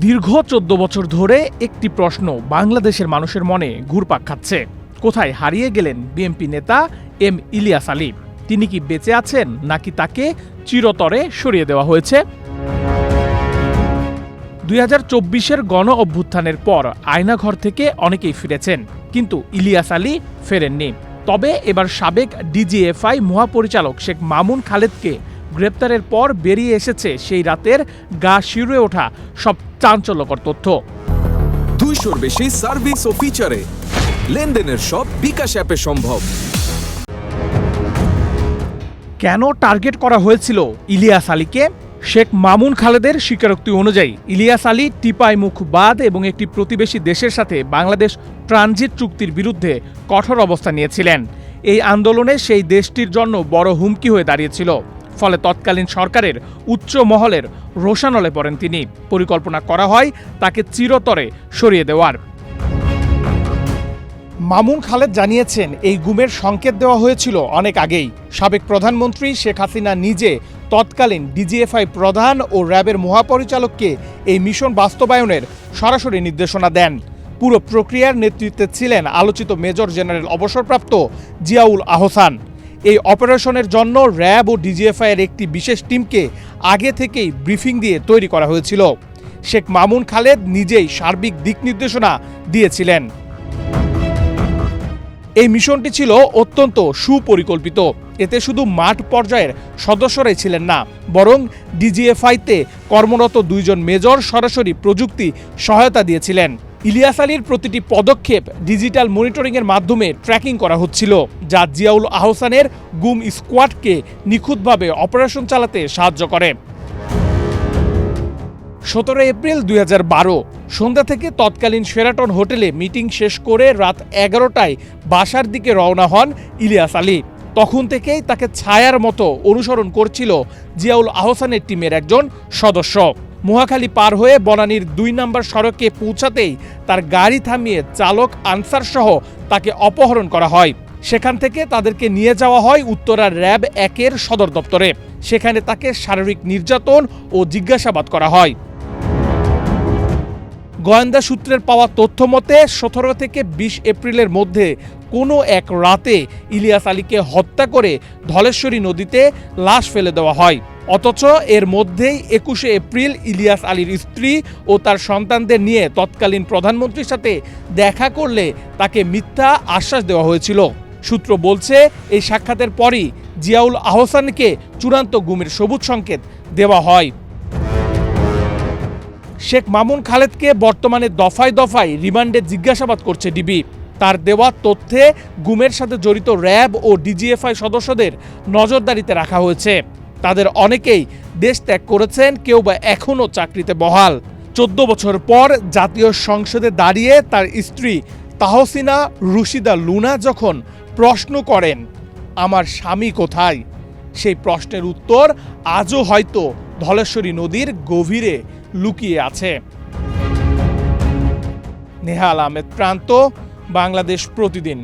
দীর্ঘ ১৪ বছর ধরে একটি প্রশ্ন বাংলাদেশের মানুষের মনে ঘুরপাক খাচ্ছে। কোথায় হারিয়ে গেলেন বিএনপি নেতা এম ইলিয়াস আলী? তিনি কি বেঁচে আছেন নাকি তাকে চিরতরে সরিয়ে দেওয়া হয়েছে? ২০২৪-এর গণ অভ্যুত্থানের পর আয়নাঘর থেকে অনেকেই ফিরেছেন, কিন্তু ইলিয়াস আলী ফেরেননি। তবে এবার সাবেক ডিজিএফআই মহাপরিচালক শেখ মামুন খালেদকে গ্রেপ্তারের পর বেরিয়ে এসেছে সেই রাতের গা শিউরে ওঠা সব চাঞ্চল্যকর তথ্য। ২০০-র বেশি সার্ভিস ও ফিচারে লেনদেনের সব বিকাশ অ্যাপে সম্ভব। কেন টার্গেট করা হয়েছিল ইলিয়াস আলীকে? শেখ মামুন খালেদের স্বীকারোক্তি অনুযায়ী ইলিয়াস আলী টিপাইমুখ বাঁধ এবং একটি প্রতিবেশী দেশের সাথে বাংলাদেশ ট্রানজিট চুক্তির বিরুদ্ধে কঠোর অবস্থান নিয়েছিলেন। এই আন্দোলনে সেই দেশটির জন্য বড় হুমকি হয়ে দাঁড়িয়েছিল। ফলে তৎকালীন সরকারের উচ্চ মহলের রোষানলে পড়েন তিনি। পরিকল্পনা করা হয় তাকে চিরতরে সরিয়ে দেওয়ার। মামুন খালেদ জানিয়েছেন, এই গুমের সংকেত দেওয়া হয়েছিল অনেক আগেই। সাবেক প্রধানমন্ত্রী শেখ হাসিনা নিজে তৎকালীন ডিজিএফআই প্রধান ও র্যাবের মহাপরিচালককে এই মিশন বাস্তবায়নের সরাসরি নির্দেশনা দেন। পুরো প্রক্রিয়ার নেতৃত্বে ছিলেন আলোচিত মেজর জেনারেল অবসরপ্রাপ্ত জিয়াউল আহসান। এই অপারেশনের জন্য র্যাব ও ডিজিএফআই এর একটি বিশেষ টিমকে আগে থেকেই ব্রিফিং দিয়ে তৈরি করা হয়েছিল। শেখ মামুন খালেদ নিজেই সার্বিক দিক নির্দেশনা দিয়েছিলেন। এই মিশনটি ছিল অত্যন্ত সুপরিকল্পিত। এতে শুধু মাঠ পর্যায়ের সদস্যরাই ছিলেন না, বরং ডিজিএফআইতে কর্মরত ২ জন মেজর সরাসরি প্রযুক্তি সহায়তা দিয়েছিলেন। ইলিয়াস আলীর প্রতিটি পদক্ষেপ ডিজিটাল মনিটরিংয়ের মাধ্যমে ট্র্যাকিং করা হচ্ছিল, যা জিয়াউল আহসানের গুম স্কোয়াডকে নিখুঁতভাবে অপারেশন চালাতে সাহায্য করে। ১৭ এপ্রিল ২০১২ সন্ধ্যা থেকে তৎকালীন শেরাটন হোটেলে মিটিং শেষ করে রাত ১১টায় বাসার দিকে রওনা হন ইলিয়াস আলী। তখন থেকেই তাকে ছায়ার মতো অনুসরণ করছিল জিয়াউল আহসানের টিমের একজন সদস্য। মহাখালী পার হয়ে বনানীর ২ নম্বর সড়কে পৌঁছাতেই তার গাড়ি থামিয়ে চালক আনসার সহ তাকে অপহরণ করা হয়। সেখান থেকে তাদেরকে নিয়ে যাওয়া হয় উত্তরার র্যাব ১-এর সদর দপ্তরে। সেখানে তাকে শারীরিক নির্যাতন ও জিজ্ঞাসাবাদ করা হয়। গোয়েন্দা সূত্রের পাওয়া তথ্য মতে ১৭ থেকে ২০ এপ্রিলের মধ্যে কোনো এক রাতে ইলিয়াস আলীকে হত্যা করে ধলেশ্বরী নদীতে লাশ ফেলে দেওয়া হয়। অথচ এর মধ্যেই ২১শে এপ্রিল ইলিয়াস আলীর স্ত্রী ও তার সন্তানদের নিয়ে তৎকালীন প্রধানমন্ত্রীর সাথে দেখা করলে তাকে মিথ্যা আশ্বাস দেওয়া হয়েছিল। সূত্র বলছে, এই সাক্ষাতের পরই জিয়াউল আহসানকে চূড়ান্ত গুমের সবুজ সংকেত দেওয়া হয়। শেখ মামুন খালেদকে বর্তমানে দফায় দফায় রিমান্ডে জিজ্ঞাসাবাদ করছে ডিবি। তার দেওয়া তথ্যে গুমের সাথে জড়িত র্যাব ও ডিজিএফআই সদস্যদের নজরদারিতে রাখা হয়েছে। তাদের অনেকেই দেশ ত্যাগ করেছেন, কেউ বা এখনও চাকরিতে বহাল। ১৪ বছর পর জাতীয় সংসদে দাঁড়িয়ে তার স্ত্রী তাহসিনা রুশিদা লুনা যখন প্রশ্ন করেন, আমার স্বামী কোথায়, সেই প্রশ্নের উত্তর আজও হয়তো ধলেশ্বরী নদীর গভীরে লুকিয়ে আছে। নেহাল আহমেদ প্রান্ত, বাংলাদেশ প্রতিদিন।